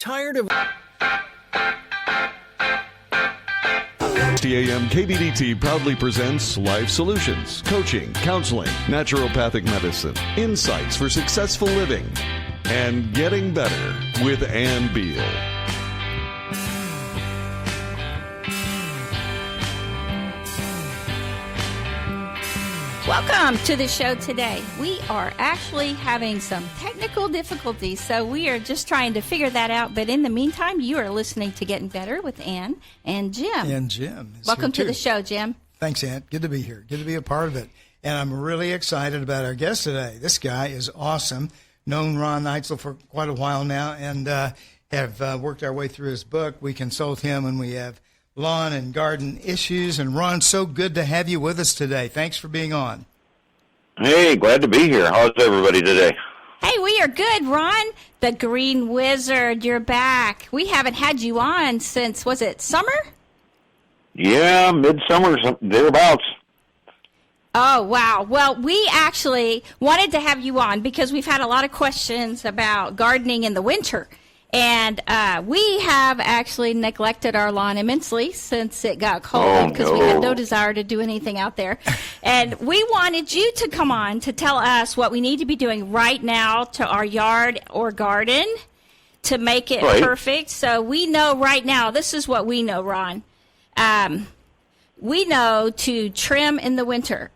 Tired of TAM KBDT proudly presents Life Solutions, coaching, counseling, naturopathic medicine, insights for successful living, and getting better with Ann Beal. Welcome to the show today. We are actually having some technical difficulties, so we are just trying to figure that out. But in the meantime, you are listening to Getting Better with Ann and Jim. And Jim is Welcome here to the show, Jim. Thanks, Ann. Good to be here. Good to be a part of it. And I'm really excited about our guest today. This guy is awesome. Known Ron Neitzel for quite a while now and have worked our way through his book. We consult him when we have lawn and garden issues. And Ron, so good to have you with us today. Thanks for being on. Hey, glad to be here. How's everybody today? Hey, we are good, Ron. The Green Wizard, you're back. We haven't had you on since, was it summer? Yeah, midsummer, thereabouts. Oh, wow. Well, we actually wanted to have you on because we've had a lot of questions about gardening in the winter. And we have actually neglected our lawn immensely since it got cold because we had no desire to do anything out there. And we wanted you to come on to tell us what we need to be doing right now to our yard or garden to make it perfect. So we know right now, this is what we know, Ron. We know to trim in the winter,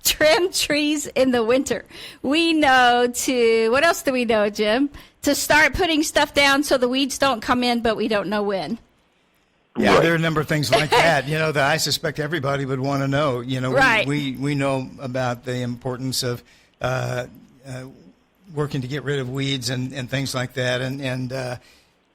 trim trees in the winter. We know to, what else do we know, Jim? To start putting stuff down so the weeds don't come in, but we don't know when. Yeah, there are a number of things like that, that I suspect everybody would want to know. We know about the importance of working to get rid of weeds and things like that. And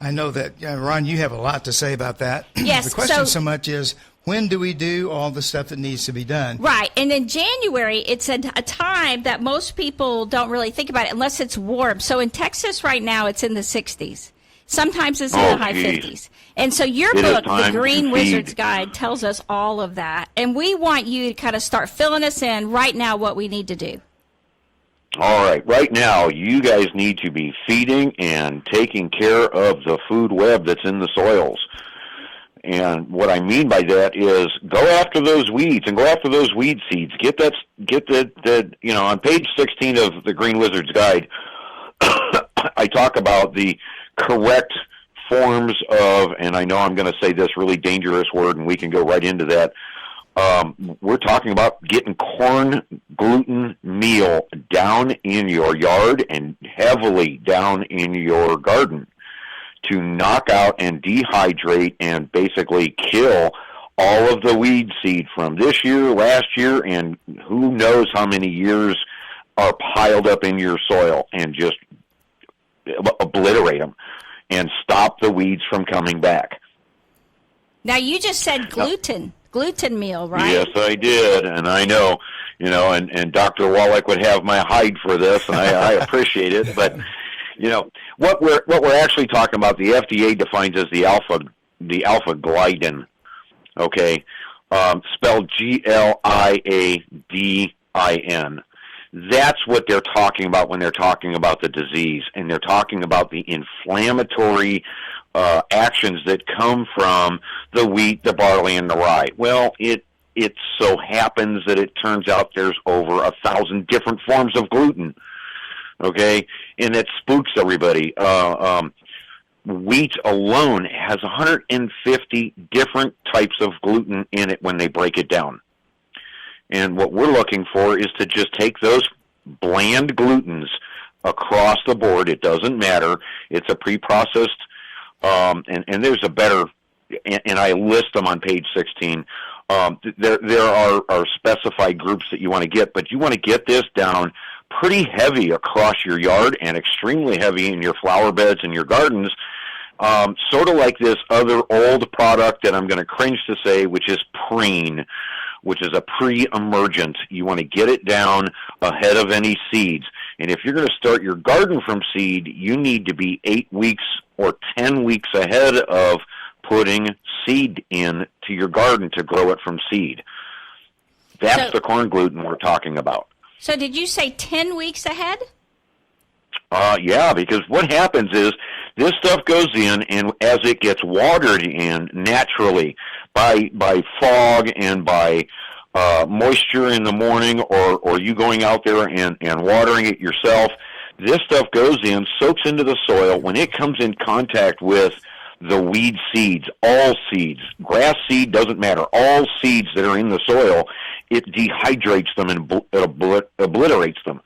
I know that, Ron, you have a lot to say about that. Yes. The question so much is, when do we do all the stuff that needs to be done? Right. And in January, it's a time that most people don't really think about it unless it's warm. So in Texas right now, it's in the 60s. Sometimes it's in the high 50s. And so your book, The Green Wizard's Guide, tells us all of that. And we want you to kind of start filling us in right now what we need to do. All right. Right now, you guys need to be feeding and taking care of the food web that's in the soils. And what I mean by that is go after those weeds and go after those weed seeds. Get that on page 16 of the Green Wizard's Guide, I talk about the correct forms of, and I know I'm going to say this really dangerous word, and we can go right into that. We're talking about getting corn gluten meal down in your yard and heavily down in your garden to knock out and dehydrate and basically kill all of the weed seed from this year, last year, and who knows how many years are piled up in your soil, and just obliterate them and stop the weeds from coming back. Now, you just said gluten meal, right? Yes, I did, and I know, and Dr. Wallach would have my hide for this, and I appreciate it, but what we're actually talking about, the FDA defines as the alpha gliadin, okay, spelled Gliadin. That's what they're talking about when they're talking about the disease, and they're talking about the inflammatory actions that come from the wheat, the barley, and the rye. Well, it so happens that it turns out there's over 1,000 different forms of gluten. Okay, and it spooks everybody. Wheat alone has 150 different types of gluten in it when they break it down. And what we're looking for is to just take those bland glutens across the board. It doesn't matter. It's a pre-processed, and there's a better, and I list them on page 16. There are specified groups that you want to get, but you want to get this down pretty heavy across your yard and extremely heavy in your flower beds and your gardens, sort of like this other old product that I'm going to cringe to say, which is preen, which is a pre-emergent. You want to get it down ahead of any seeds. And if you're going to start your garden from seed, you need to be 8 weeks or 10 weeks ahead of putting seed in to your garden to grow it from seed. That's the corn gluten we're talking about. So did you say 10 weeks ahead? Yeah, because what happens is this stuff goes in, and as it gets watered in naturally by fog and by moisture in the morning, or you going out there and watering it yourself, this stuff goes in, soaks into the soil. When it comes in contact with the weed seeds, all seeds, grass seed doesn't matter, all seeds that are in the soil, it dehydrates them and obliterates them.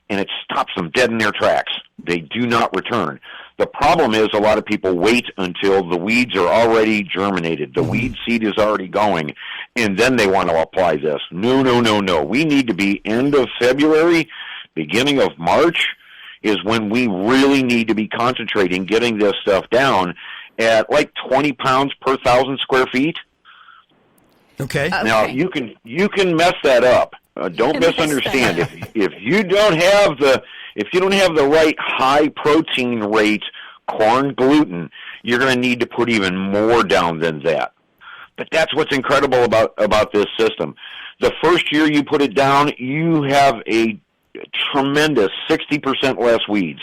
And it stops them dead in their tracks. They do not return. The problem is a lot of people wait until the weeds are already germinated. The weed seed is already going, and then they want to apply this. No, no, no, no. We need to be end of February, beginning of March is when we really need to be concentrating getting this stuff down at like 20 pounds per 1,000 square feet. Okay. Now, you can mess that up. Don't misunderstand. If you don't have the right high protein rate corn gluten, you're going to need to put even more down than that. But that's what's incredible about this system. The first year you put it down, you have a tremendous 60% less weeds.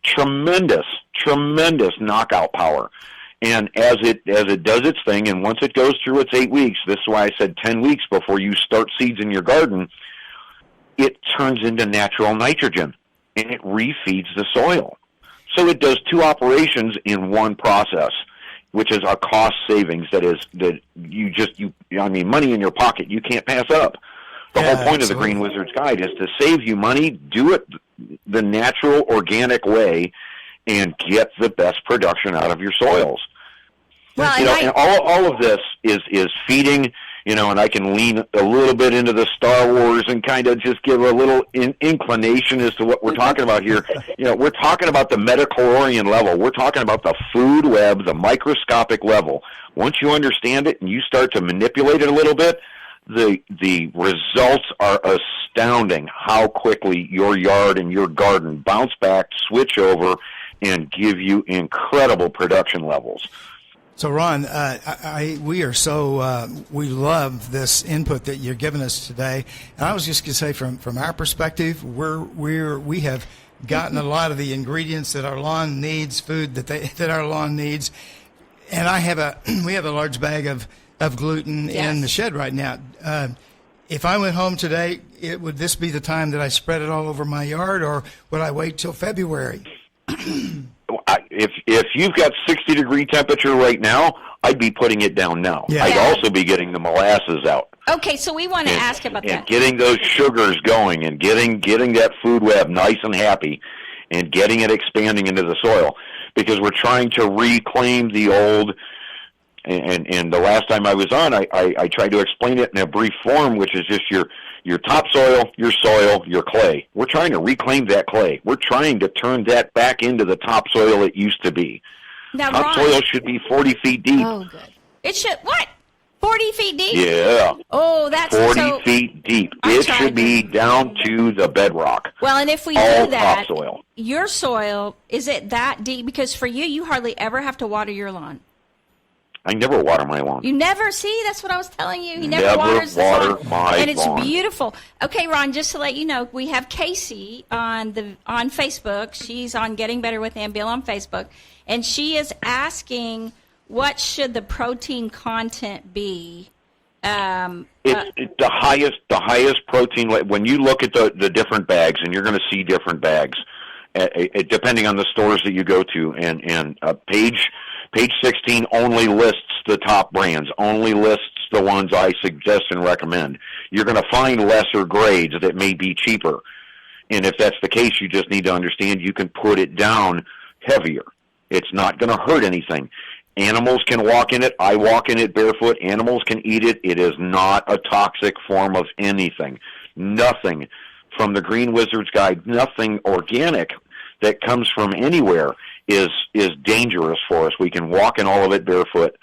Tremendous knockout power. And as it does its thing, and once it goes through its 8 weeks, this is why I said 10 weeks before you start seeds in your garden, it turns into natural nitrogen, and it refeeds the soil. So it does 2 operations in one process, which is a cost savings money in your pocket you can't pass up. The whole point of the Green Wizard's Guide is to save you money, do it the natural, organic way, and get the best production out of your soils. Well, and all of this is feeding, and I can lean a little bit into the Star Wars and kind of just give a little inclination as to what we're talking about here. We're talking about the metachlorian level. We're talking about the food web, the microscopic level. Once you understand it and you start to manipulate it a little bit, the results are astounding how quickly your yard and your garden bounce back, switch over, and give you incredible production levels. So, Ron, we love this input that you're giving us today. And I was just going to say, from our perspective, we have gotten a lot of the ingredients that our lawn needs, food that our lawn needs, and we have a large bag of gluten in the shed right now. If I went home today, would this be the time that I spread it all over my yard, or would I wait till February? If you've got 60-degree temperature right now, I'd be putting it down now. Yeah. I'd also be getting the molasses out. Okay, so we want to ask about that. And getting those sugars going and getting that food web nice and happy and getting it expanding into the soil, because we're trying to reclaim the old. And the last time I was on, I tried to explain it in a brief form, which is just your topsoil, your soil, your clay. We're trying to reclaim that clay. We're trying to turn that back into the topsoil it used to be. Now, topsoil should be 40 feet deep. Oh, good. It should, what? 40 feet deep? Yeah. Oh, that's 40 feet deep. It should be down to the bedrock. Well, and if we do that, topsoil. Your soil, is it that deep? Because for you hardly ever have to water your lawn. I never water my lawn. You never see? That's what I was telling you. He never waters water his lawn. my and it's lawn. Beautiful. Okay, Ron, just to let you know, we have Casey on Facebook. She's on Getting Better with Beal on Facebook, and she is asking, what should the protein content be? It's the highest protein. When you look at the different bags, and you're going to see different bags, depending on the stores that you go to, and Page 16 only lists the top brands, only lists the ones I suggest and recommend. You're going to find lesser grades that may be cheaper. And if that's the case, you just need to understand you can put it down heavier. It's not going to hurt anything. Animals can walk in it. I walk in it barefoot. Animals can eat it. It is not a toxic form of anything. Nothing from the Green Wizard's Guide, nothing organic that comes from anywhere is dangerous for us. We can walk in all of it barefoot.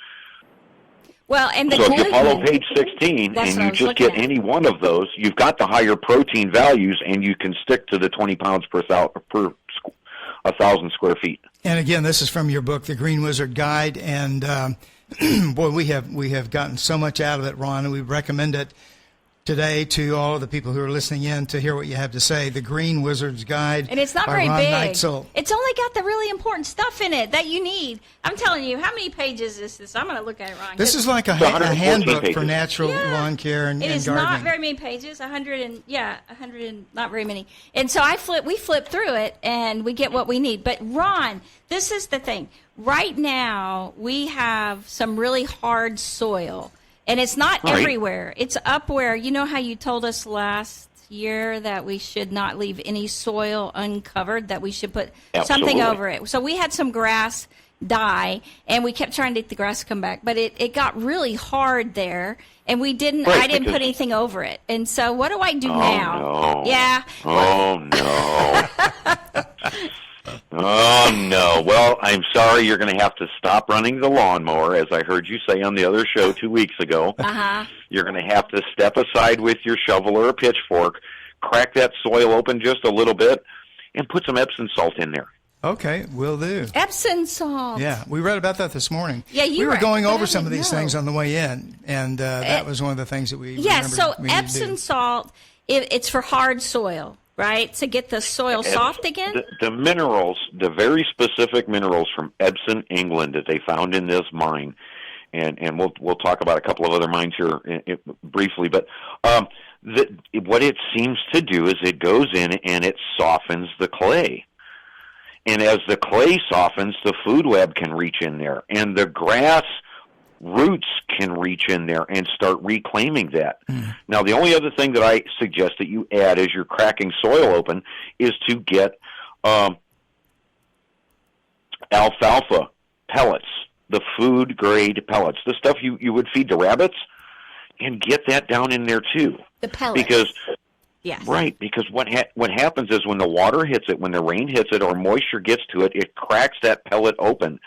Well, and so if you follow page 16 and you just get any one of those, you've got the higher protein values, and you can stick to the 20 pounds per 1,000 square feet. And again, this is from your book, The Green Wizard Guide, and boy, we have gotten so much out of it, Ron, and we recommend it today to all of the people who are listening in to hear what you have to say. The Green Wizard's Guide. And it's not by very Ron big. Neitzel. It's only got the really important stuff in it that you need. I'm telling you, how many pages is this? I'm going to look at it, Ron. This is like a 114 handbook pages. for natural lawn care and It is gardening. not very many pages, 100 and not very many. And so we flip through it and we get what we need. But Ron, this is the thing. Right now, we have some really hard soil. And it's not Right. everywhere. It's up where, you know how you told us last year that we should not leave any soil uncovered, that we should put something Absolutely. over it. So we had some grass die, and we kept trying to get the grass to come back. But it got really hard there, and I didn't because- put anything over it. And so what do I do Oh, now? no. Yeah. Oh, no. Oh, no. Well, I'm sorry. You're going to have to stop running the lawnmower, as I heard you say on the other show 2 weeks ago. Uh-huh. You're going to have to step aside with your shovel or a pitchfork, crack that soil open just a little bit, and put some Epsom salt in there. Okay, will do. Epsom salt. Yeah, we read about that this morning. Yeah, we were going but I over some of didn't these know. things on the way in, and that was one of the things that we Yeah, remembered so we needed to Epsom do. salt, it's for hard soil, right? To get the soil soft again? The minerals, the very specific minerals from Epsom, England, that they found in this mine, and we'll talk about a couple of other mines here briefly, but what it seems to do is it goes in and it softens the clay. And as the clay softens, the food web can reach in there, and the grass roots can reach in there and start reclaiming that. Now, the only other thing that I suggest that you add as you're cracking soil open is to get alfalfa pellets, the food-grade pellets, the stuff you would feed the rabbits, and get that down in there too. The pellets. Because Yes. Right, because what happens is when the water hits it, when the rain hits it, or moisture gets to it, it cracks that pellet open,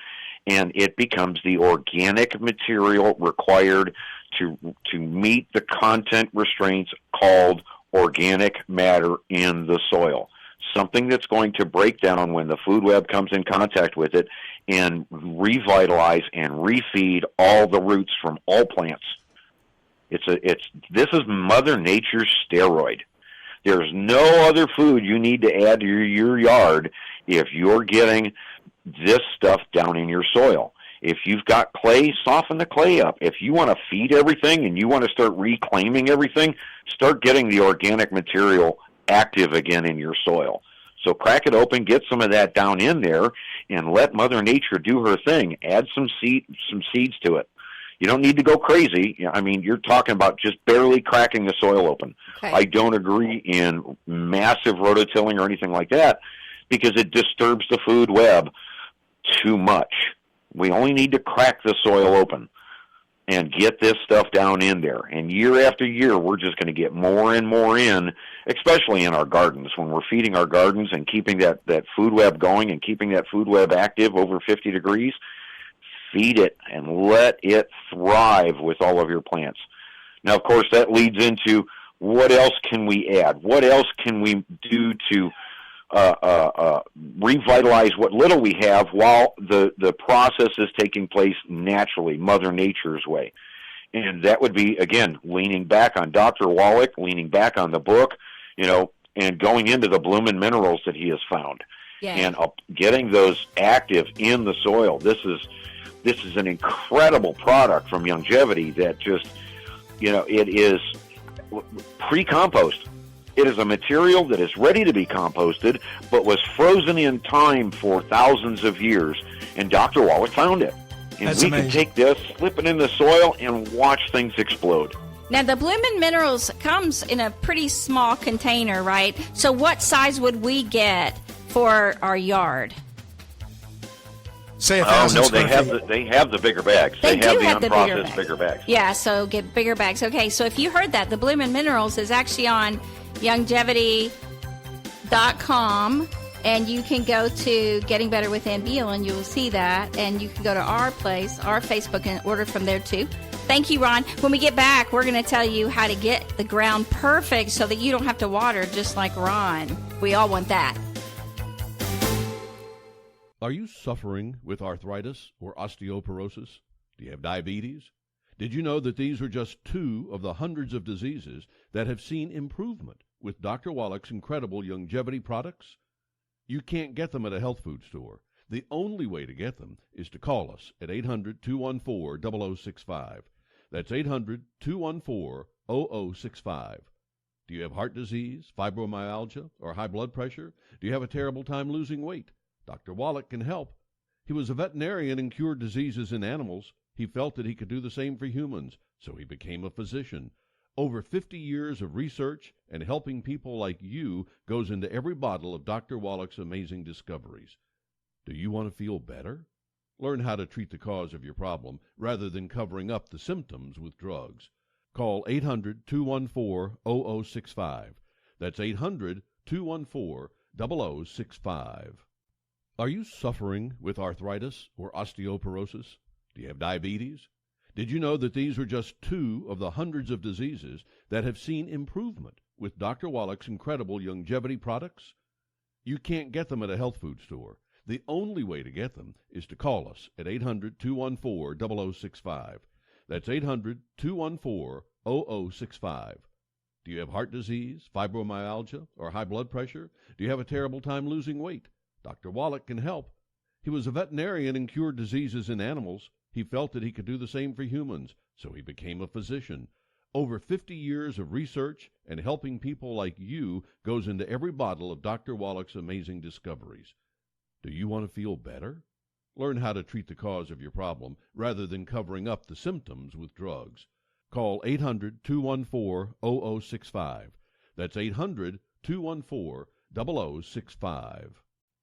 and it becomes the organic material required to meet the content restraints called organic matter in the soil. Something that's going to break down when the food web comes in contact with it and revitalize and refeed all the roots from all plants. This is Mother Nature's steroid. There's no other food you need to add to your yard if you're getting this stuff down in your soil. If you've got clay, soften the clay up. If you want to feed everything and you want to start reclaiming everything, start getting the organic material active again in your soil. So crack it open, get some of that down in there, and let Mother Nature do her thing. Add some seeds to it. You don't need to go crazy. I mean, you're talking about just barely cracking the soil open. Okay. I don't agree in massive rototilling or anything like that because it disturbs the food web too much. We only need to crack the soil open and get this stuff down in there. And year after year, we're just going to get more and more in, especially in our gardens. When we're feeding our gardens and keeping that food web going and keeping that food web active over 50 degrees, feed it and let it thrive with all of your plants. Now, of course, that leads into what else can we add? What else can we do to revitalize what little we have while the process is taking place naturally, Mother Nature's way? And that would be, again, leaning back on Dr. Wallach, leaning back on the book, and going into the bloomin' minerals that he has found. Yeah. And getting those active in the soil. This is an incredible product from Longevity that just, it is pre-compost. It is a material that is ready to be composted, but was frozen in time for thousands of years, and Dr. Wallach found it. And That's we amazing. can take this, slip it in the soil, and watch things explode. Now, the Bloomin' Minerals comes in a pretty small container, right? So what size would we get for our yard? Say Oh 1,000 no, square feet. they have the bigger bags. They do have the the bigger unprocessed bags. bigger bags. Yeah, so get bigger bags. Okay, so if you heard that, the Bloomin' Minerals is actually on longevity.com, and you can go to Getting Better with Beal, and you'll see that, and you can go to our Facebook, and order from there too. Thank you, Ron. When we get back, we're going to tell you how to get the ground perfect so that you don't have to water just like Ron. We all want that. Are you suffering with arthritis or osteoporosis? Do you have diabetes? Did you know that these are just 2 of the hundreds of diseases that have seen improvement with Dr. Wallach's incredible longevity products? You can't get them at a health food store. The only way to get them is to call us at 800-214-0065. That's 800-214-0065. Do you have heart disease, fibromyalgia, or high blood pressure? Do you have a terrible time losing weight? Dr. Wallach can help. He was a veterinarian and cured diseases in animals. He felt that he could do the same for humans, so he became a physician. Over 50 years of research and helping people like you goes into every bottle of Dr. Wallach's amazing discoveries. Do you want to feel better? Learn how to treat the cause of your problem rather than covering up the symptoms with drugs. Call 800-214-0065. That's 800-214-0065. Are you suffering with arthritis or osteoporosis? Do you have diabetes? Did you know that these are just 2 of the hundreds of diseases that have seen improvement with Dr. Wallach's incredible longevity products? You can't get them at a health food store. The only way to get them is to call us at 800-214-0065. That's 800-214-0065. Do you have heart disease, fibromyalgia, or high blood pressure? Do you have a terrible time losing weight? Dr. Wallach can help. He was a veterinarian and cured diseases in animals. He felt that he could do the same for humans, so he became a physician. Over 50 years of research and helping people like you goes into every bottle of Dr. Wallach's amazing discoveries. Do you want to feel better? Learn how to treat the cause of your problem rather than covering up the symptoms with drugs. Call 800-214-0065. That's 800-214-0065.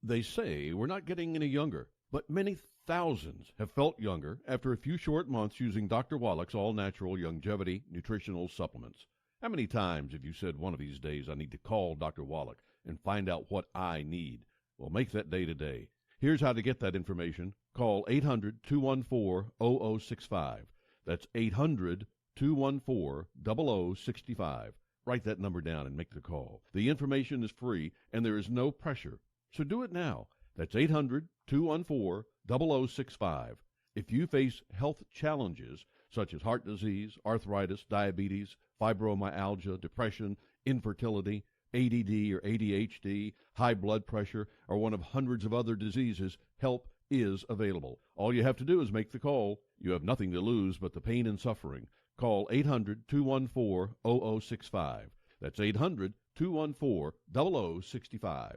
They say we're not getting any younger, but many thousands have felt younger after a few short months using Dr. Wallach's all-natural longevity nutritional supplements. How many times have you said one of these days, I need to call Dr. Wallach and find out what I need? Well, make that day today. Here's how to get that information. Call 800-214-0065. That's 800-214-0065. Write that number down and make the call. The information is free, and there is no pressure. So do it now. That's 800-214-0065. If you face health challenges such as heart disease, arthritis, diabetes, fibromyalgia, depression, infertility, ADD or ADHD, high blood pressure, or one of hundreds of other diseases, help is available. All you have to do is make the call. You have nothing to lose but the pain and suffering. Call 800-214-0065. That's 800-214-0065.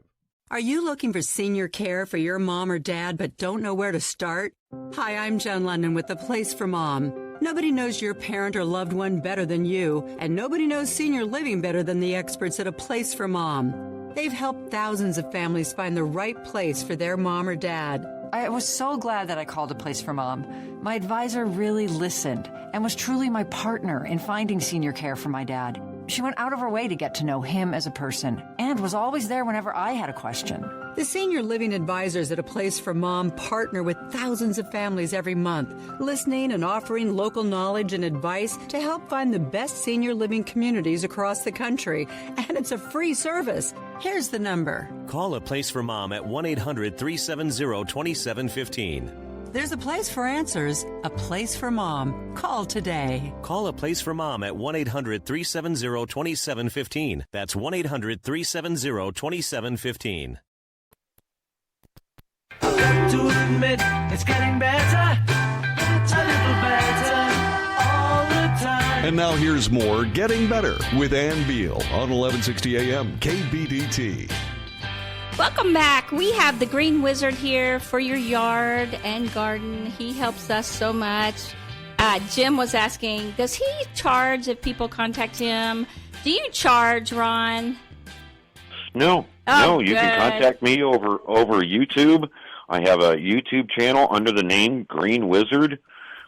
Are you looking for senior care for your mom or dad but don't know where to start? Hi, I'm Joan London with The Place for Mom. Nobody knows your parent or loved one better than you, and nobody knows senior living better than the experts at A Place for Mom. They've helped thousands of families find the right place for their mom or dad. I was so glad that I called A Place for Mom. My advisor really listened and was truly my partner in finding senior care for my dad. She went out of her way to get to know him as a person and was always there whenever I had a question. The senior living advisors at A Place for Mom partner with thousands of families every month, listening and offering local knowledge and advice to help find the best senior living communities across the country. And it's a free service. Here's the number. Call A Place for Mom at 1-800-370-2715. There's a place for answers, A Place for Mom. Call today. Call A Place for Mom at 1-800-370-2715. That's 1-800-370-2715. I've got to admit, it's getting better, a little better, all the time. And now here's more Getting Better with Ann Beal on 1160 AM KBDT. Welcome back. We have the Green Wizard here for your yard and garden. He helps us so much. Jim was asking, does he charge if people contact him? Do you charge, Ron? No, you can contact me over YouTube. I have a YouTube channel under the name Green Wizard.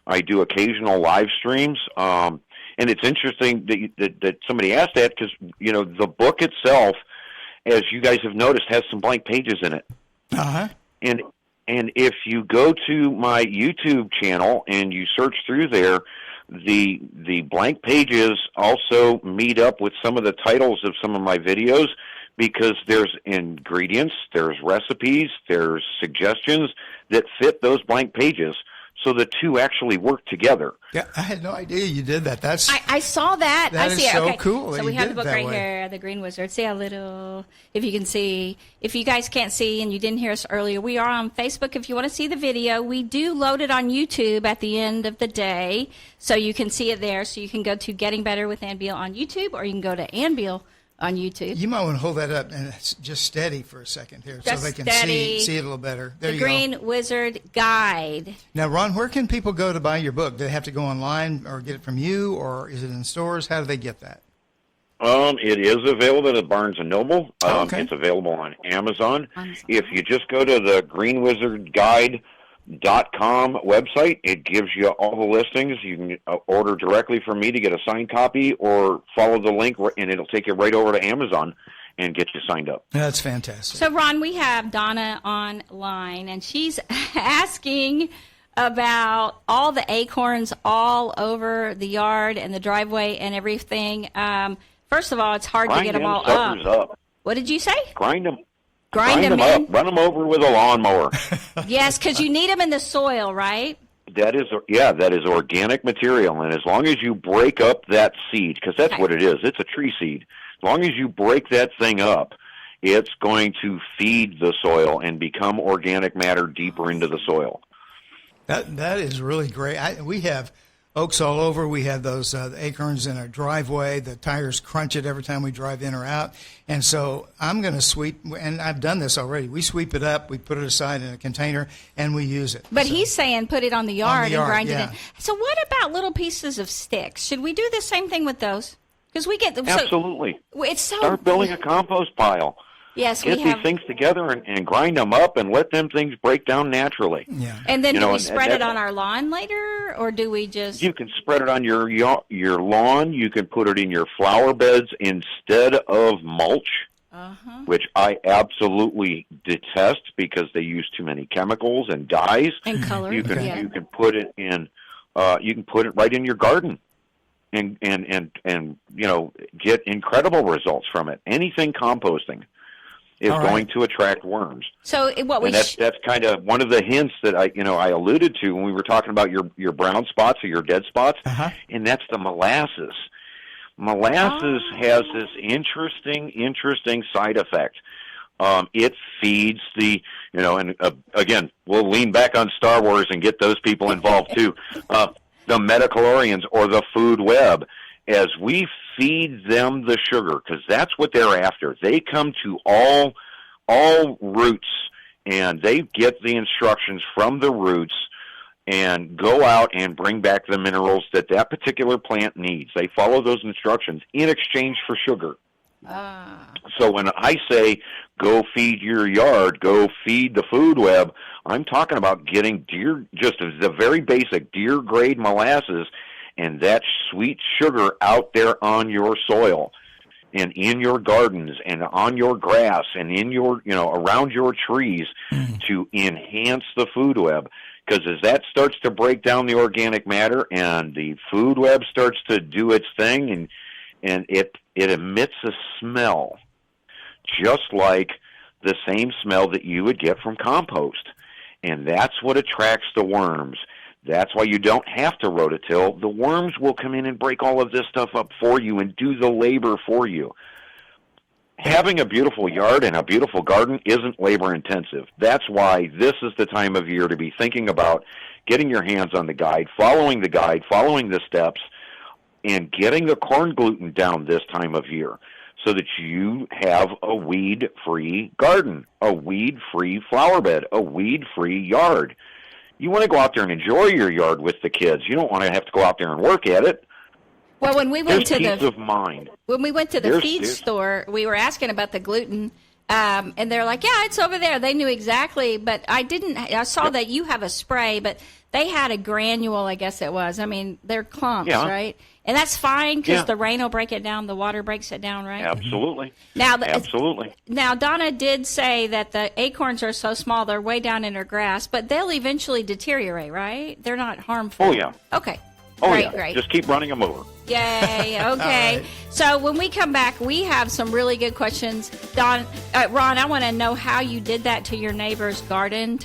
I do occasional live streams. And it's interesting that somebody asked that because, you know, the book itself, as you guys have noticed, has some blank pages in it. Uh-huh. And if you go to my YouTube channel and you search through there, the blank pages also meet up with some of the titles of some of my videos because there's ingredients, there's recipes, there's suggestions that fit those blank pages. so the two actually work together. Yeah, I had no idea you did that. That's I saw that. That I is see it. so Okay. cool that So we you have did the it book that right way. here, The Green Wizard. See how little, if you can see. If you guys can't see and you didn't hear us earlier, we are on Facebook. If you want to see the video, we do load it on YouTube at the end of the day, so you can see it there. So you can go to Getting Better with Ann Beal on YouTube, or you can go to Ann Beal on YouTube. You might want to hold that up and it's just steady for a second here, Just so they can steady. see it a little better. There The you go. Green Wizard Guide. Now, Ron, where can people go to buy your book? Do they have to go online or get it from you, or is it in stores? How do they get that? It is available at Barnes & Noble. Okay. It's available on Amazon. Amazon. If you just go to the greenwizardguide.com website, it gives you all the listings. You can order directly from me to get a signed copy, or follow the link, and it'll take you right over to Amazon and get you signed up. That's fantastic. So, Ron, we have Donna online, and she's asking about all the acorns all over the yard and the driveway and everything. First of all, it's hard to get them all suckers up. What did you say? Grind them. Grind them up. in? Run them over with a lawnmower. Yes, because you need them in the soil, right? That is organic material, and as long as you break up that seed, because that's Okay. what it is, it's a tree seed. As long as you break that thing up, it's going to feed the soil and become organic matter deeper into the soil. That is really great. We have oaks all over. We have those acorns in our driveway. The tires crunch it every time we drive in or out. And so I'm going to sweep, and I've done this already. We sweep it up, we put it aside in a container, and we use it. But So- he's saying put it on the yard, yard, and grind yeah. it in. So what about little pieces of sticks? Should we do the same thing with those? Because we get them. Absolutely. So, it's so. Start building a compost pile. Yes, Get we these have. things together and grind them up and let them things break down naturally. Yeah. And then You do know, we and spread it that- on our lawn later, or do we just? You can spread it on your lawn. You can put it in your flower beds instead of mulch, which I absolutely detest because they use too many chemicals and dyes. And color. You can Yeah. you can put it in. You can put it right in your garden, and get incredible results from it. Anything composting is All right. going to attract worms. So what we And that's kind of one of the hints that I alluded to when we were talking about your brown spots or your dead spots, and that's the molasses. Molasses has this interesting side effect. It feeds the, and again, we'll lean back on Star Wars and get those people involved too. The metachlorians, or the food web, as we feed them the sugar, because that's what they're after. They come to all roots, and they get the instructions from the roots and go out and bring back the minerals that particular plant needs. They follow those instructions in exchange for sugar. So when I say go feed your yard, go feed the food web, I'm talking about getting just the very basic deer grade molasses and that sweet sugar out there on your soil and in your gardens and on your grass and in your, around your trees to enhance the food web. Because as that starts to break down the organic matter and the food web starts to do its thing, and it emits a smell just like the same smell that you would get from compost. And that's what attracts the worms. That's why you don't have to rototill. The worms will come in and break all of this stuff up for you and do the labor for you. Having a beautiful yard and a beautiful garden isn't labor intensive. That's why this is the time of year to be thinking about getting your hands on the guide, following the steps, and getting the corn gluten down this time of year so that you have a weed-free garden, a weed-free flower bed, a weed-free yard. You want to go out there and enjoy your yard with the kids. You don't want to have to go out there and work at it. Well, when we went There's to peace of mind. When we went to the feed store, we were asking about the gluten, and they're like, "Yeah, it's over there." They knew exactly, but I didn't. I saw that you have a spray, but they had a granule, I guess it was. I mean, they're clumps, right? And that's fine because the rain will break it down, the water breaks it down, right? Absolutely. Absolutely. Now, Donna did say that the acorns are so small, they're way down in her grass, but they'll eventually deteriorate, right? They're not harmful. Oh, yeah. Okay. Oh, great, yeah. great. Just keep running them over. Yay. Okay. Right. So when we come back, we have some really good questions. Ron, I want to know how you did that to your neighbor's garden.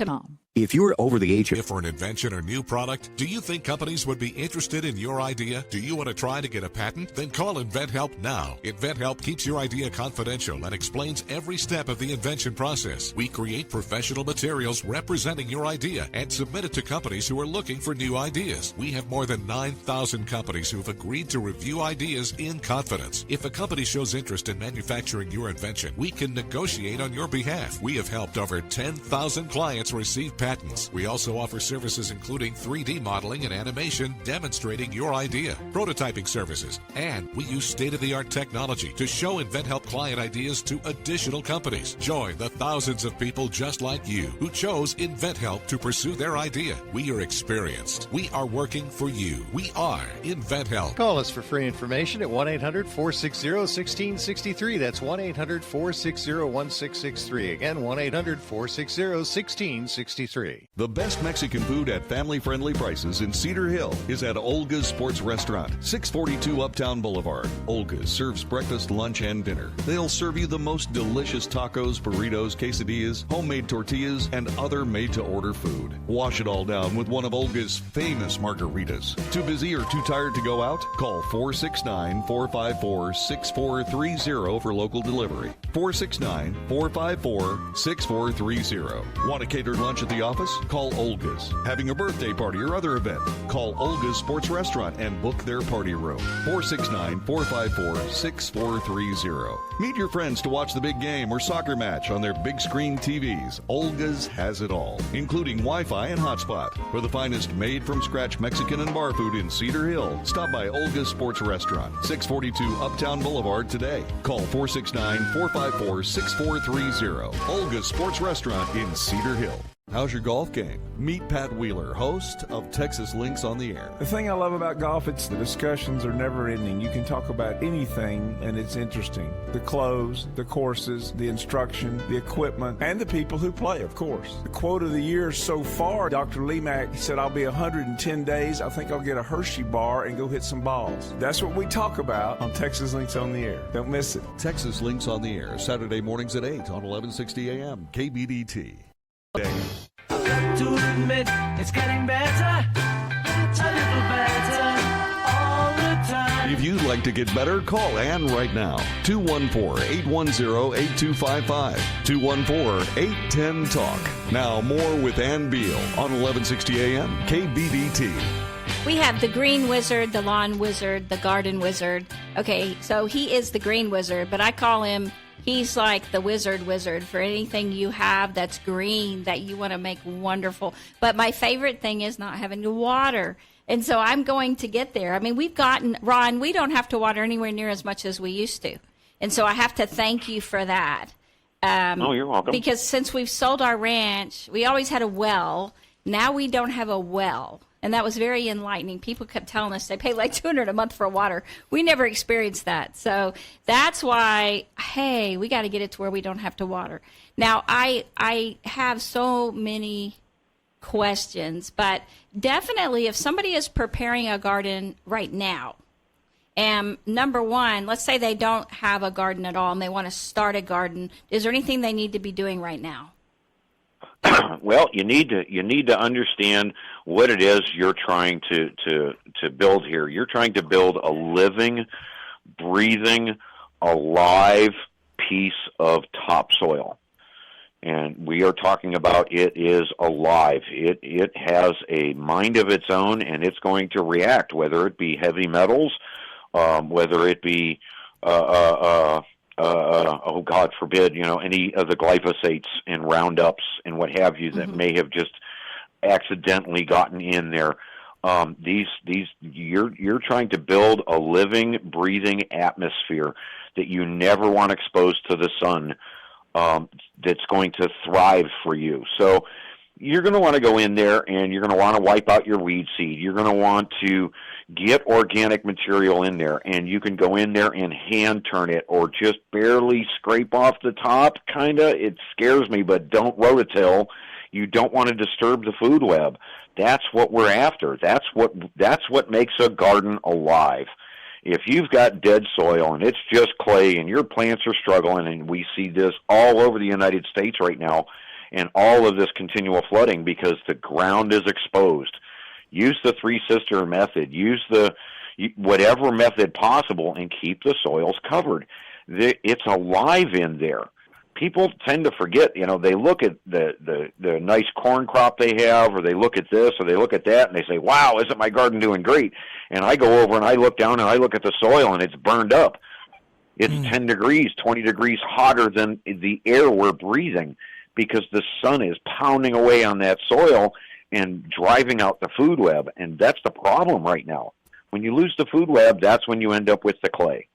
If you're over the age of... If for an invention or new product, do you think companies would be interested in your idea? Do you want to try to get a patent? Then call InventHelp now. InventHelp keeps your idea confidential and explains every step of the invention process. We create professional materials representing your idea and submit it to companies who are looking for new ideas. We have more than 9,000 companies who have agreed to review ideas in confidence. If a company shows interest in manufacturing your invention, we can negotiate on your behalf. We have helped over 10,000 clients receive patents. We also offer services including 3D modeling and animation demonstrating your idea, prototyping services, and we use state-of-the-art technology to show InventHelp client ideas to additional companies. Join the thousands of people just like you who chose InventHelp to pursue their idea. We are experienced. We are working for you. We are InventHelp. Call us for free information at 1-800-460-1663. That's 1-800-460-1663. Again, 1-800-460-1663. The best Mexican food at family-friendly prices in Cedar Hill is at Olga's Sports Restaurant, 642 Uptown Boulevard. Olga's serves breakfast, lunch, and dinner. They'll serve you the most delicious tacos, burritos, quesadillas, homemade tortillas, and other made-to-order food. Wash it all down with one of Olga's famous margaritas. Too busy or too tired to go out? Call 469-454-6430 for local delivery. 469-454-6430. Want a catered lunch at the office? Call Olga's. Having a birthday party or other event? Call Olga's Sports Restaurant and book their party room. 469-454-6430. Meet your friends to watch the big game or soccer match on their big screen TVs. Olga's has it all, including Wi-Fi and hotspot. For the finest made-from-scratch Mexican and bar food in Cedar Hill, stop by Olga's Sports Restaurant, 642 Uptown Boulevard today. Call 469-454-6430. Olga's Sports Restaurant in Cedar Hill. How's your golf game? Meet Pat Wheeler, host of Texas Links on the Air. The thing I love about golf, it's the discussions are never ending. You can talk about anything and it's interesting. The clothes, the courses, the instruction, the equipment, and the people who play, of course. The quote of the year so far, Dr. Lemack said, I'll be 110 days. I think I'll get a Hershey bar and go hit some balls. That's what we talk about on Texas Links on the Air. Don't miss it. Texas Links on the Air, Saturday mornings at 8 on 1160 a.m. KBDT. I've got to admit, it's getting better, a little better, all the time. If you'd like to get better, call Ann right now. 214-810-8255. 214-810-TALK. Now more with Ann Beal on 1160 a.m. KBDT. We have the green wizard, the lawn wizard, the garden wizard. Okay, so he is the green wizard, but I call him... He's like the wizard for anything you have that's green that you want to make wonderful. But my favorite thing is not having to water. And so I'm going to get there. I mean, Ron, we don't have to water anywhere near as much as we used to. And so I have to thank you for that. Oh, you're welcome. Because since we've sold our ranch, we always had a well. Now we don't have a well. And that was very enlightening. People kept telling us they pay like $200 a month for water. We never experienced that. So that's why, hey, we got to get it to where we don't have to water. Now, I have so many questions, but definitely if somebody is preparing a garden right now, and number one, let's say they don't have a garden at all and they want to start a garden, is there anything they need to be doing right now? Well, you need to understand what it is you're trying to build here. You're trying to build a living, breathing, alive piece of topsoil. And we are talking about it is alive. It has a mind of its own, and it's going to react, whether it be heavy metals, whether it be oh God forbid, any of the glyphosates and Roundups and what have you that may have just accidentally gotten in there. You're trying to build a living, breathing atmosphere that you never want exposed to the sun, that's going to thrive for you. So you're going to want to go in there and you're going to want to wipe out your weed seed. You're going to want to get organic material in there, and you can go in there and hand turn it or just barely scrape off the top, kind of. It scares me, but don't rototill. You don't want to disturb the food web. That's what we're after. That's what makes a garden alive. If you've got dead soil and it's just clay and your plants are struggling, and we see this all over the United States right now, and all of this continual flooding because the ground is exposed. Use the three-sister method. Use the whatever method possible and keep the soils covered. It's alive in there. People tend to forget, they look at the nice corn crop they have, or they look at this, or they look at that, and they say, wow, isn't my garden doing great? And I go over and I look down and I look at the soil, and it's burned up. It's 10 degrees, 20 degrees hotter than the air we're breathing because the sun is pounding away on that soil and driving out the food web, and that's the problem right now. When you lose the food web, that's when you end up with the clay.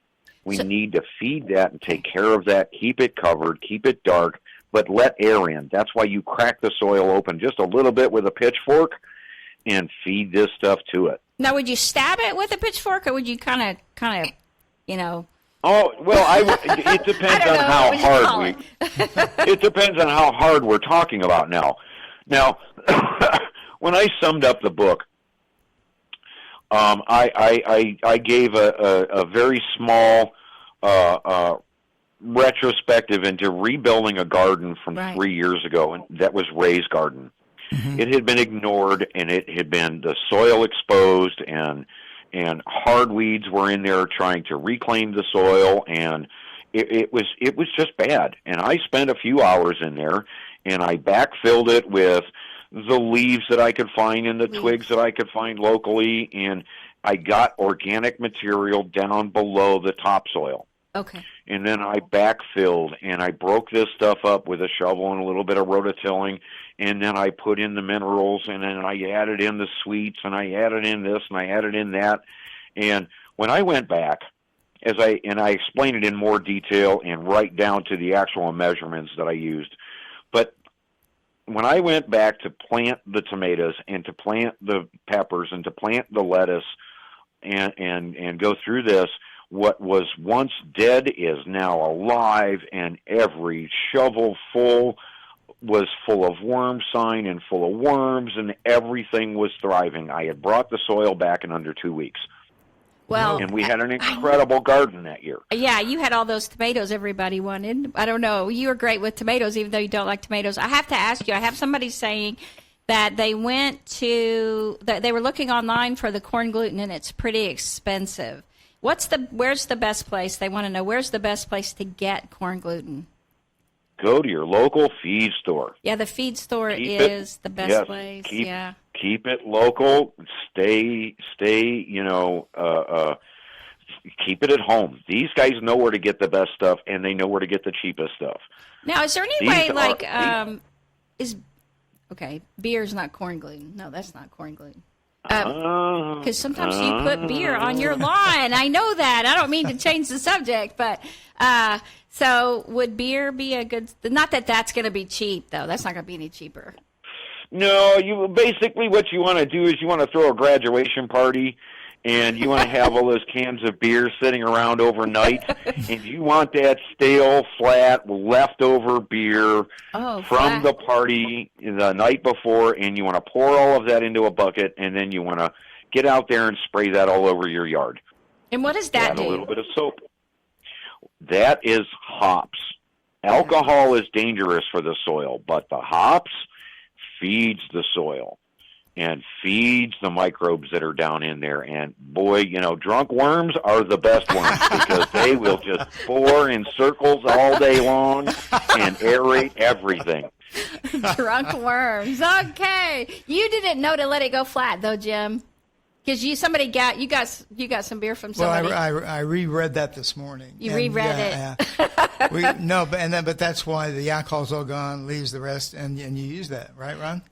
We need to feed that and take care of that, keep it covered, keep it dark, but let air in. That's why you crack the soil open just a little bit with a pitchfork and feed this stuff to it. Now, would you stab it with a pitchfork, or would you kind of, Oh, well, it depends on how hard it depends on how hard we're talking about now. Now, when I summed up the book, I gave a very small retrospective into rebuilding a garden from 3 years ago, and that was Ray's garden. Mm-hmm. It had been ignored, and it had been the soil exposed, and hardweeds were in there trying to reclaim the soil, and it was just bad. And I spent a few hours in there, and I backfilled it with the leaves that I could find and the twigs that I could find locally, and I got organic material down below the topsoil. Okay. And then I backfilled, and I broke this stuff up with a shovel and a little bit of rototilling, and then I put in the minerals, and then I added in the sweets, and I added in this, and I added in that. And when I went back, I explained it in more detail and right down to the actual measurements that I used, but when I went back to plant the tomatoes and to plant the peppers and to plant the lettuce and go through this, what was once dead is now alive, and every shovel full was full of worm sign and full of worms, and everything was thriving. I had brought the soil back in under 2 weeks. Well, and we had an incredible garden that year. Yeah, you had all those tomatoes everybody wanted. I don't know. You were great with tomatoes, even though you don't like tomatoes. I have to ask you, I have somebody saying that they they were looking online for the corn gluten, and it's pretty expensive. Where's the best place? They want to know, where's the best place to get corn gluten? Go to your local feed store. Yeah, the feed store is the best place. Keep it local. Stay. Keep it at home. These guys know where to get the best stuff, and they know where to get the cheapest stuff. Now, is there any way, beer's not corn gluten? No, that's not corn gluten. Because sometimes you put beer on your lawn. I know that. I don't mean to change the subject, but so would beer be a good? Not that that's going to be cheap, though. That's not going to be any cheaper. No, basically what you want to do is you want to throw a graduation party, and you want to have all those cans of beer sitting around overnight, and you want that stale, flat, leftover beer from the party the night before, and you want to pour all of that into a bucket, and then you want to get out there and spray that all over your yard. And what does that do? A little bit of soap. That is hops. Alcohol is dangerous for the soil, but the hops feeds the soil and feeds the microbes that are down in there. And boy, drunk worms are the best ones because they will just bore in circles all day long and aerate everything. Drunk worms. Okay. You didn't know to let it go flat though, Jim. Because you got some beer from somebody. Well, I reread that this morning. You reread it. But that's why the alcohol's all gone, leaves the rest, and you use that, right, Ron?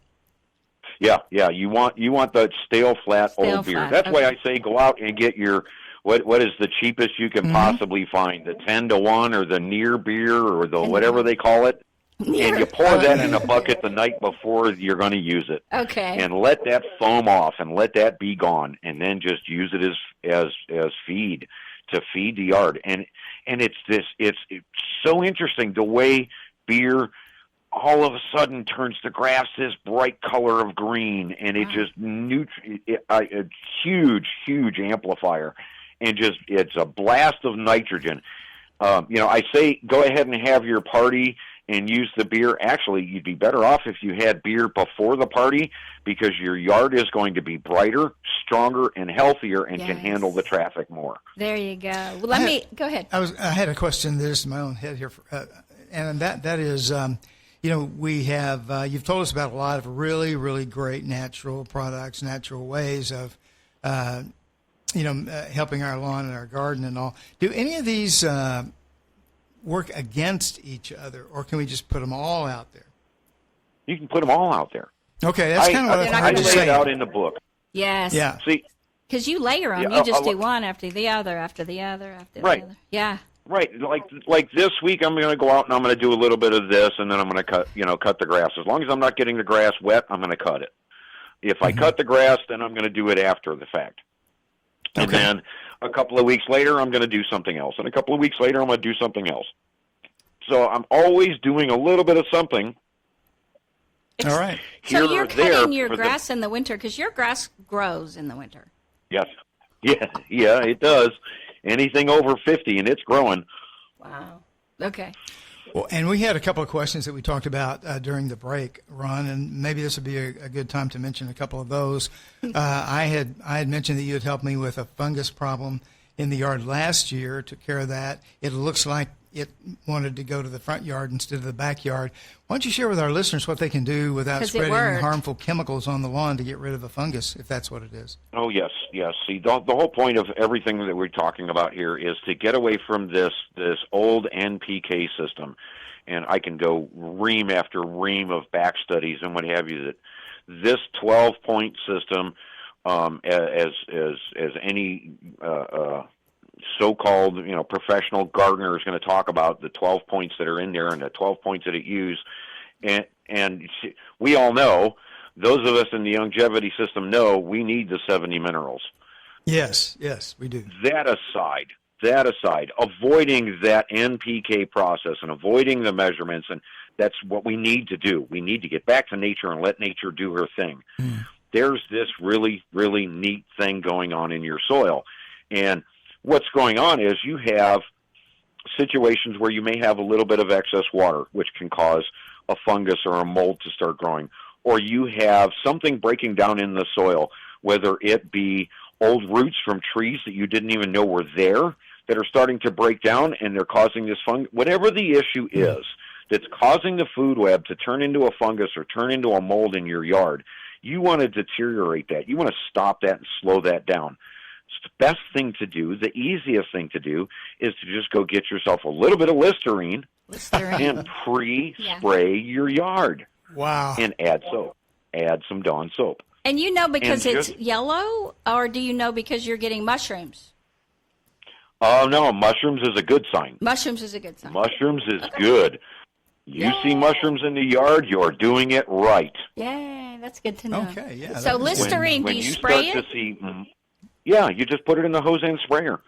Yeah. You want the stale flat old beer. That's why I say go out and get your what is the cheapest you can possibly find, the 10-to-1 or the near beer or the whatever they call it. And you pour that in a bucket the night before you're going to use it. Okay. And let that foam off and let that be gone, and then just use it as feed to feed the yard. And it's so interesting the way beer all of a sudden turns the grass this bright color of green, and it just a huge amplifier, and it's a blast of nitrogen. I say go ahead and have your party and use the beer. Actually, you'd be better off if you had beer before the party, because your yard is going to be brighter, stronger, and healthier, and can handle the traffic more. There you go. Well, go ahead. I had a question that is in my own head here, and that is, we have you've told us about a lot of really, really great natural products, natural ways of, helping our lawn and our garden and all. Do any of these work against each other, or can we just put them all out there? You can put them all out there. Okay, that's kind of what I heard you say. I lay it out in the book. Yes. Yeah. See, because you layer them, you just do one after the other, after the other, after the other. Yeah. Right. Like this week, I'm going to go out and I'm going to do a little bit of this, and then I'm going to cut the grass. As long as I'm not getting the grass wet, I'm going to cut it. If I cut the grass, then I'm going to do it after the fact. And then a couple of weeks later, I'm going to do something else. And a couple of weeks later, I'm going to do something else. So I'm always doing a little bit of something. All right. So you're cutting your grass in the winter, because your grass grows in the winter. Yes. Yeah, it does. Anything over 50, and it's growing. Wow. Okay. Well, and we had a couple of questions that we talked about during the break, Ron, and maybe this would be a good time to mention a couple of those. I had mentioned that you had helped me with a fungus problem in the yard last year, took care of that. It looks like it wanted to go to the front yard instead of the backyard. Why don't you share with our listeners what they can do without spreading harmful chemicals on the lawn to get rid of a fungus, if that's what it is? Oh, yes. See, the whole point of everything that we're talking about here is to get away from this old NPK system. And I can go ream after ream of back studies and what have you, that this 12-point system, as any so-called professional gardener is going to talk about, the 12 points that are in there and the 12 points that it used, and we all know, those of us in the longevity system know, we need the 70 minerals. Yes, we do. That aside, avoiding that NPK process and avoiding the measurements, and that's what we need to do. We need to get back to nature and let nature do her thing. There's this really, really neat thing going on in your soil, and what's going on is you have situations where you may have a little bit of excess water, which can cause a fungus or a mold to start growing. Or you have something breaking down in the soil, whether it be old roots from trees that you didn't even know were there that are starting to break down and they're causing this fungus. Whatever the issue is that's causing the food web to turn into a fungus or turn into a mold in your yard, you want to deteriorate that. You want to stop that and slow that down. The best thing to do, the easiest thing to do, is to just go get yourself a little bit of Listerine. And pre-spray your yard. Wow. And add soap. Add some Dawn soap. And because it's yellow, or do you know because you're getting mushrooms? Oh, no, mushrooms is a good sign. Mushrooms is a good sign. Mushrooms is good. You see mushrms in the yard, you're doing it right. Yay, that's good to know. Okay, yeah. So Listerine, do you spray it? Yeah, you just put it in the hose and sprayer.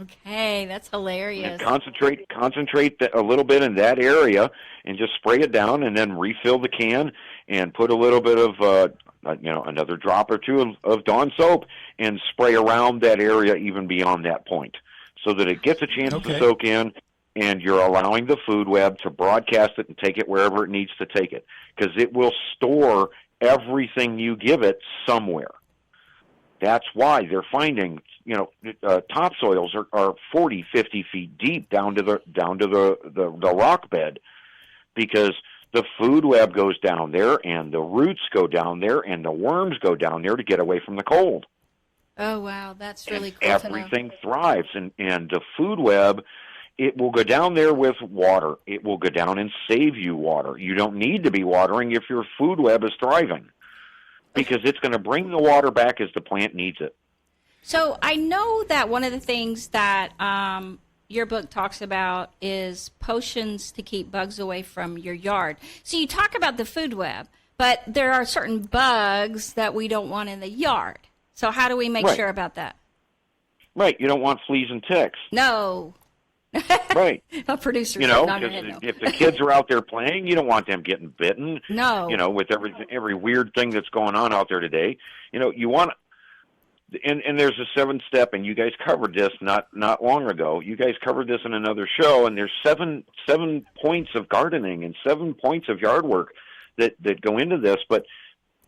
Okay, that's hilarious. And concentrate a little bit in that area, and just spray it down, and then refill the can, and put a little bit of another drop or two of Dawn soap, and spray around that area even beyond that point, so that it gets a chance to soak in, and you're allowing the food web to broadcast it and take it wherever it needs to take it, because it will store everything you give it somewhere. That's why they're finding, topsoils are 40, 50 feet deep down to the rock bed, because the food web goes down there, and the roots go down there, and the worms go down there to get away from the cold. Oh, wow, that's really cool to know. Everything thrives, and the food web, it will go down there with water. It will go down and save you water. You don't need to be watering if your food web is thriving, because it's going to bring the water back as the plant needs it. So I know that one of the things that your book talks about is potions to keep bugs away from your yard. So you talk about the food web, but there are certain bugs that we don't want in the yard. So how do we make sure about that? Right. You don't want fleas and ticks. No. Right. A producer. If the kids are out there playing, you don't want them getting bitten. No. With every weird thing that's going on out there today. You want and there's a 7-step, and you guys covered this not long ago. You guys covered this in another show, and there's seven points of gardening and 7 points of yard work that go into this. But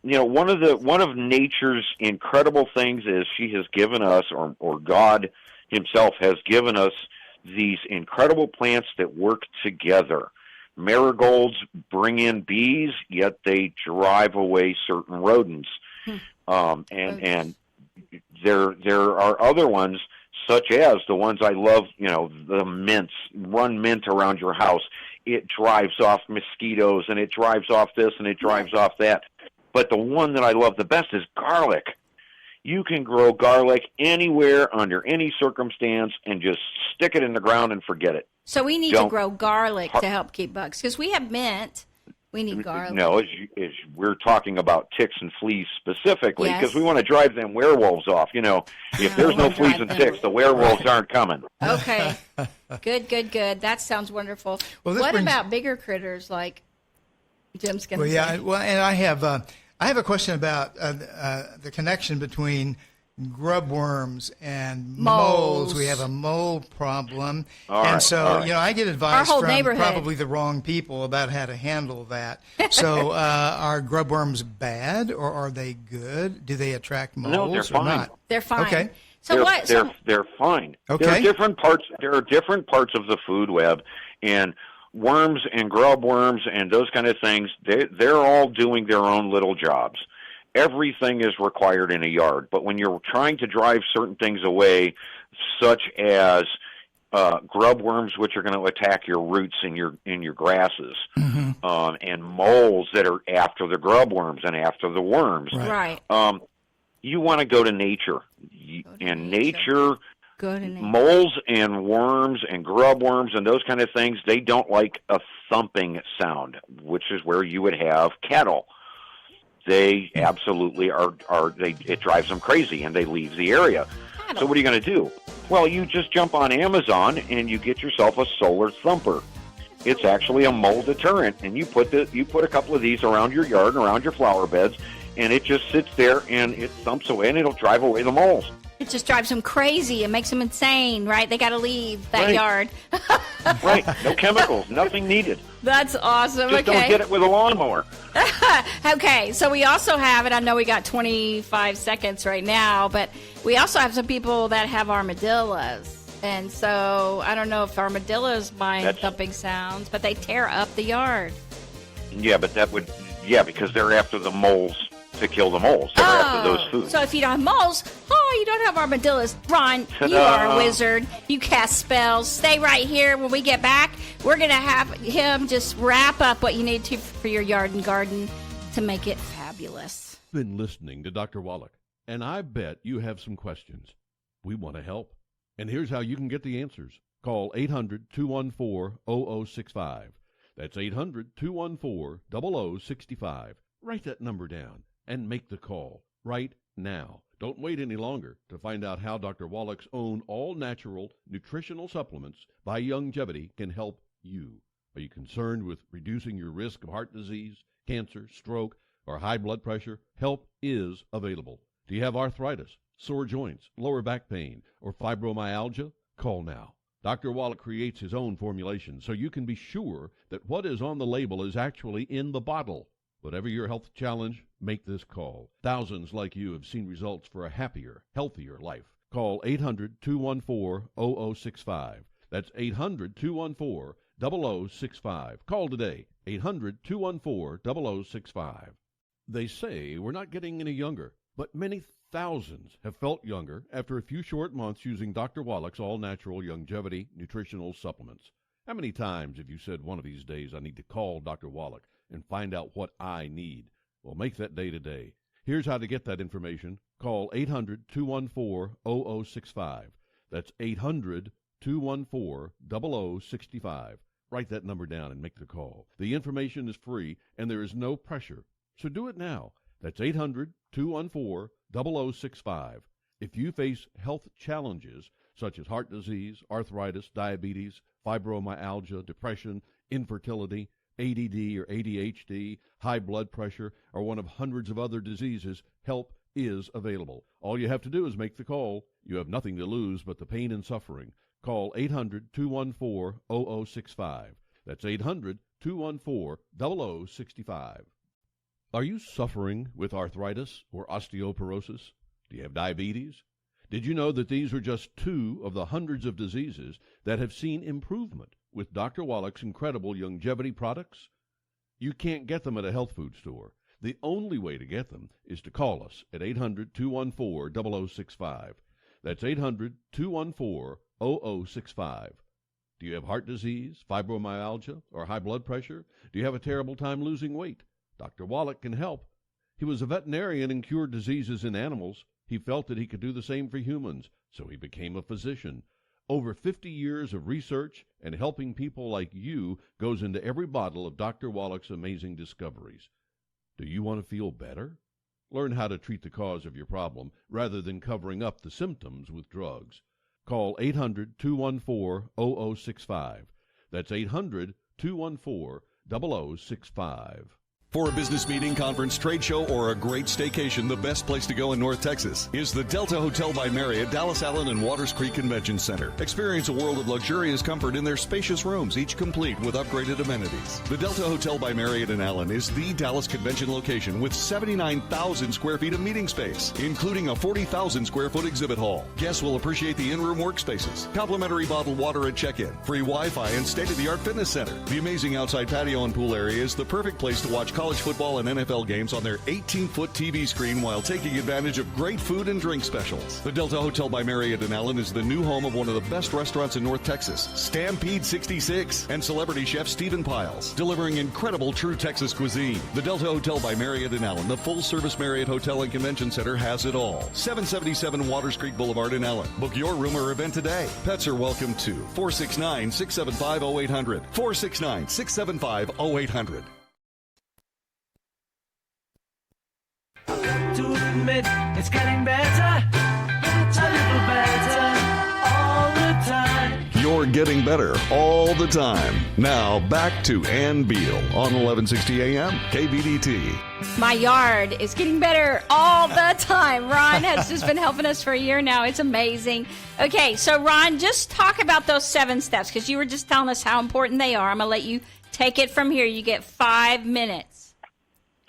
one of nature's incredible things is she has given us, or God Himself has given us, these incredible plants that work together. Marigolds bring in bees, yet they drive away certain rodents. And there are other ones, such as the ones I love, the mints. Run mint around your house. It drives off mosquitoes, and it drives off this, and it drives off that. But the one that I love the best is garlic. You can grow garlic anywhere, under any circumstance, and just stick it in the ground and forget it. So we need to grow garlic to help keep bugs, because we have mint. We need garlic. No, as we're talking about ticks and fleas specifically, because we want to drive them werewolves off. If there's no fleas and ticks, the werewolves aren't coming. Okay. Good. That sounds wonderful. Well, what about bigger critters like Jim's going to say? Yeah, well, and I have a question about the connection between grub worms and moles. We have a mole problem. I get advice from probably the wrong people about how to handle that. So are grub worms bad, or are they good? Do they attract moles? No, they're fine. Or not? They're fine. Okay. They're fine. Okay. There are different parts of the food web, and worms and grub worms and those kind of things, they're all doing their own little jobs. Everything is required in a yard, but when you're trying to drive certain things away, such as grub worms, which are going to attack your roots in your grasses, and moles that are after the grub worms and after the worms, right? You want to go to nature, nature. Moles and worms and grub worms and those kind of things, they don't like a thumping sound, which is where you would have cattle. They absolutely are it drives them crazy, and they leave the area. So what are you going to do? Well, you just jump on Amazon and you get yourself a solar thumper. It's actually a mole deterrent, and you put a couple of these around your yard and around your flower beds, and it just sits there and it thumps away, and it'll drive away the moles. It just drives them crazy. It makes them insane, right? They got to leave that yard. Right. No chemicals. Nothing needed. That's awesome. Just don't get it with a lawnmower. Okay. So we also have, and I know we got 25 seconds right now, but we also have some people that have armadillos. And so I don't know if armadillos mind thumping sounds, but they tear up the yard. Yeah, but because they're after the moles. To kill the moles. They're after those foods. So if you don't have moles, you don't have armadillos. Ron, you are a wizard. You cast spells. Stay right here. When we get back, we're going to have him just wrap up what you need to for your yard and garden to make it fabulous. Been listening to Dr. Wallach, and I bet you have some questions. We want to help. And here's how you can get the answers. Call 800-214-0065. That's 800-214-0065. Write that number down and make the call right now. Don't wait any longer to find out how Dr. Wallach's own all-natural nutritional supplements by Youngevity can help you. Are you concerned with reducing your risk of heart disease, cancer, stroke, or high blood pressure? Help is available. Do you have arthritis, sore joints, lower back pain, or fibromyalgia? Call now. Dr. Wallach creates his own formulation so you can be sure that what is on the label is actually in the bottle. Whatever your health challenge, make this call. Thousands like you have seen results for a happier, healthier life. Call 800-214-0065. That's 800-214-0065. Call today, 800-214-0065. They say we're not getting any younger, but many thousands have felt younger after a few short months using Dr. Wallach's all-natural Youngevity nutritional supplements. How many times have you said one of these days I need to call Dr. Wallach and find out what I need? Well, make that day today. Here's how to get that information. Call 800-214-0065. That's 800-214-0065. Write that number down and make the call. The information is free, and there is no pressure. So do it now. That's 800-214-0065. If you face health challenges such as heart disease, arthritis, diabetes, fibromyalgia, depression, infertility, ADD or ADHD, high blood pressure, or one of hundreds of other diseases, help is available. All you have to do is make the call. You have nothing to lose but the pain and suffering. Call 800-214-0065. That's 800-214-0065. Are you suffering with arthritis or osteoporosis? Do you have diabetes? Did you know that these are just 2 of the hundreds of diseases that have seen improvement with Dr. Wallach's incredible longevity products? You can't get them at a health food store. The only way to get them is to call us at 800-214-0065. That's 800-214-0065. Do you have heart disease, fibromyalgia, or high blood pressure? Do you have a terrible time losing weight? Dr. Wallach can help. He was a veterinarian and cured diseases in animals. He felt that he could do the same for humans, so he became a physician. Over 50 years of research and helping people like you goes into every bottle of Dr. Wallach's amazing discoveries. Do you want to feel better? Learn how to treat the cause of your problem rather than covering up the symptoms with drugs. Call 800-214-0065. That's 800-214-0065. For a business meeting, conference, trade show, or a great staycation, the best place to go in North Texas is the Delta Hotel by Marriott, Dallas Allen and Waters Creek Convention Center. Experience a world of luxurious comfort in their spacious rooms, each complete with upgraded amenities. The Delta Hotel by Marriott in Allen is the Dallas convention location with 79,000 square feet of meeting space, including a 40,000 square foot exhibit hall. Guests will appreciate the in-room workspaces, complimentary bottled water at check-in, free Wi-Fi, and state-of-the-art fitness center. The amazing outside patio and pool area is the perfect place to watch college football and NFL games on their 18-foot TV screen while taking advantage of great food and drink specials. The Delta Hotel by Marriott in Allen is the new home of one of the best restaurants in North Texas, Stampede 66, and celebrity chef Stephen Piles, delivering incredible true Texas cuisine. The Delta Hotel by Marriott in Allen, the full-service Marriott Hotel and Convention Center, has it all. 777 Waters Creek Boulevard in Allen. Book your room or event today. Pets are welcome too. 469-675-0800. 469-675-0800. To admit it's getting better, a little better all the time. You're getting better all the time. Now back to Ann Beal on 1160 AM KBDT. My yard is getting better all the time. Ron has just been helping us for a year now. It's amazing. Okay, so Ron, just talk about those 7 steps because you were just telling us how important they are. I'm going to let you take it from here. You get 5 minutes.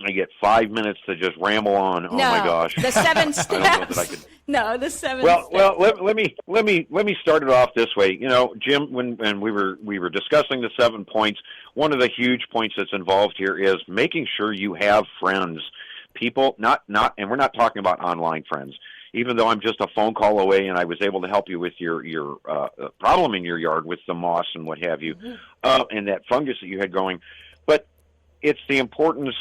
I get 5 minutes to just ramble on. No, oh my gosh, the 7 steps. I don't know that I could. No, the 7 Well, steps. well, let me start it off this way. You know, Jim, when we were discussing the 7 points, one of the huge points that's involved here is making sure you have friends, people, not, and we're not talking about online friends. Even though I'm just a phone call away, and I was able to help you with your problem in your yard with the moss and what have you, and that fungus that you had going, but it's the importance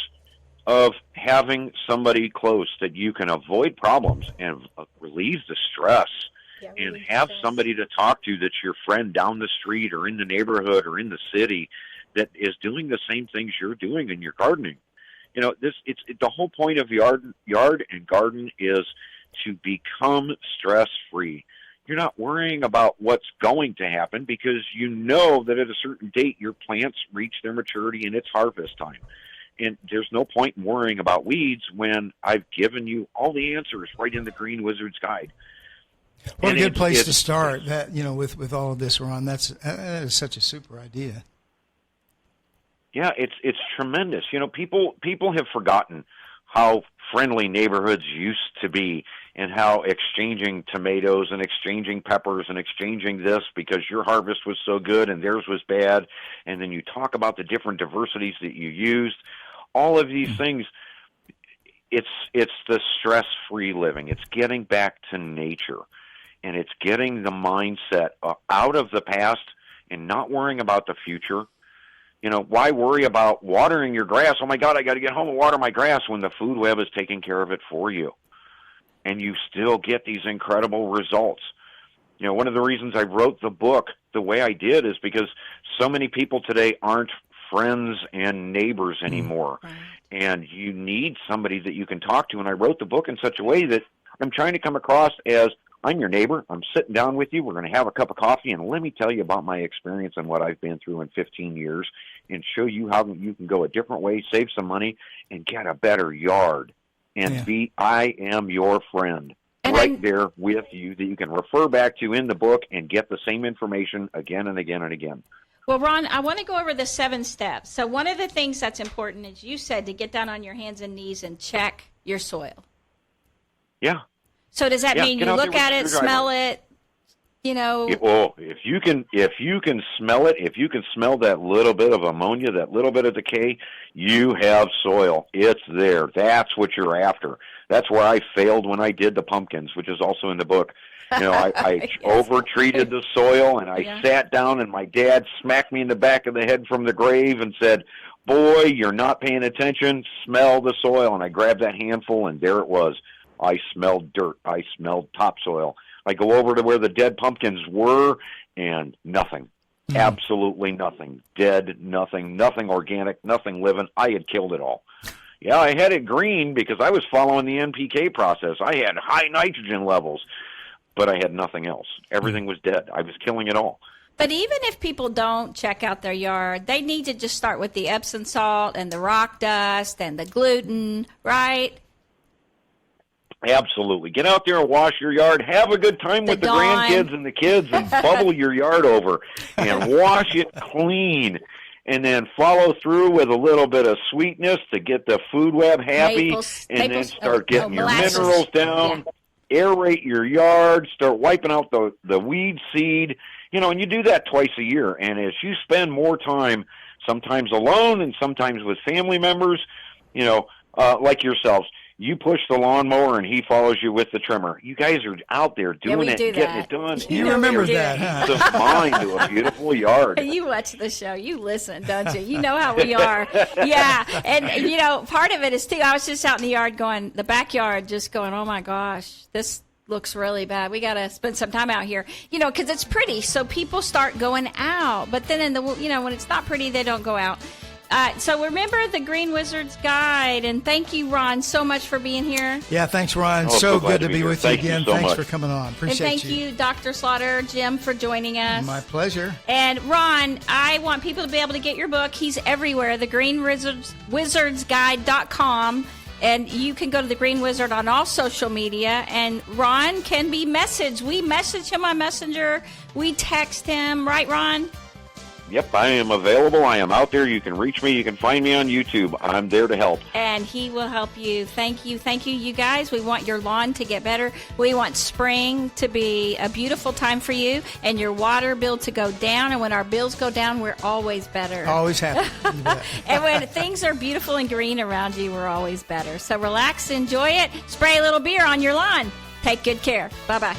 of having somebody close that you can avoid problems and relieve the stress and have somebody to talk to that's your friend down the street or in the neighborhood or in the city that is doing the same things you're doing in your gardening. You know, it's the whole point of yard and garden is to become stress-free. You're not worrying about what's going to happen because you know that at a certain date your plants reach their maturity and it's harvest time. And there's no point in worrying about weeds when I've given you all the answers right in the Green Wizard's Guide. What a good place to start. That with all of this, Ron. That is such a super idea. Yeah, it's tremendous. You know, people have forgotten how friendly neighborhoods used to be, and how exchanging tomatoes and exchanging peppers and exchanging this because your harvest was so good and theirs was bad, and then you talk about the different diversities that you used. All of these things, it's the stress-free living. It's getting back to nature, and it's getting the mindset out of the past and not worrying about the future. You know, why worry about watering your grass? Oh, my God, I got to get home and water my grass when the food web is taking care of it for you. And you still get these incredible results. You know, one of the reasons I wrote the book the way I did is because so many people today aren't friends and neighbors anymore. Right. And you need somebody that you can talk to. And I wrote the book in such a way that I'm trying to come across as I'm your neighbor. I'm sitting down with you. We're going to have a cup of coffee, and let me tell you about my experience and what I've been through in 15 years and show you how you can go a different way, save some money, and get a better yard. and I am your friend. Right there with you that you can refer back to in the book and get the same information again and again and again. Well, Ron, I want to go over the 7 steps. So one of the things that's important is you said to get down on your hands and knees and check your soil. Yeah. So does that mean you look at it, smell it, if you can smell it, if you can smell that little bit of ammonia, that little bit of decay, you have soil. It's there. That's what you're after. That's where I failed when I did the pumpkins, which is also in the book. I over-treated the soil, and I sat down, and my dad smacked me in the back of the head from the grave and said, "Boy, you're not paying attention. Smell the soil." And I grabbed that handful, and there it was. I smelled dirt. I smelled topsoil. I go over to where the dead pumpkins were, and nothing. Absolutely nothing. Dead, nothing organic, nothing living. I had killed it all. Yeah, I had it green because I was following the NPK process. I had high nitrogen levels, but I had nothing else. Everything was dead. I was killing it all. But even if people don't check out their yard, they need to just start with the Epsom salt and the rock dust and the gluten, right? Absolutely. Get out there and wash your yard. Have a good time with the grandkids and the kids and bubble your yard over and wash it clean. And then follow through with a little bit of sweetness to get the food web happy, then start getting your minerals down, aerate your yard, start wiping out the weed seed, and you do that twice a year. And as you spend more time, sometimes alone and sometimes with family members, like yourselves, you push the lawnmower and he follows you with the trimmer. You guys are out there doing it, getting it done. You remember that, huh? It's a mind to a beautiful yard. You watch the show. You listen, don't you? You know how we are. Yeah. And, part of it is, too, I was just out in the yard the backyard, just going, oh, my gosh, this looks really bad. We got to spend some time out here, because it's pretty. So people start going out. But then, when it's not pretty, they don't go out. So remember the Green Wizard's Guide, and thank you, Ron, so much for being here. Yeah, thanks, Ron. So good to be with you again. Thanks for coming on. Appreciate and thank you, Dr. Slaughter, Jim, for joining us. My pleasure. And Ron, I want people to be able to get your book. He's everywhere, thegreenwizardsguide.com. And you can go to the Green Wizard on all social media. And Ron can be messaged. We message him on Messenger. We text him. Right, Ron? Yep, I am available. I am out there. You can reach me. You can find me on YouTube. I'm there to help. And he will help you. Thank you. Thank you, you guys. We want your lawn to get better. We want spring to be a beautiful time for you and your water bill to go down. And when our bills go down, we're always better. Always happy. And when things are beautiful and green around you, we're always better. So relax, enjoy it. Spray a little beer on your lawn. Take good care. Bye-bye.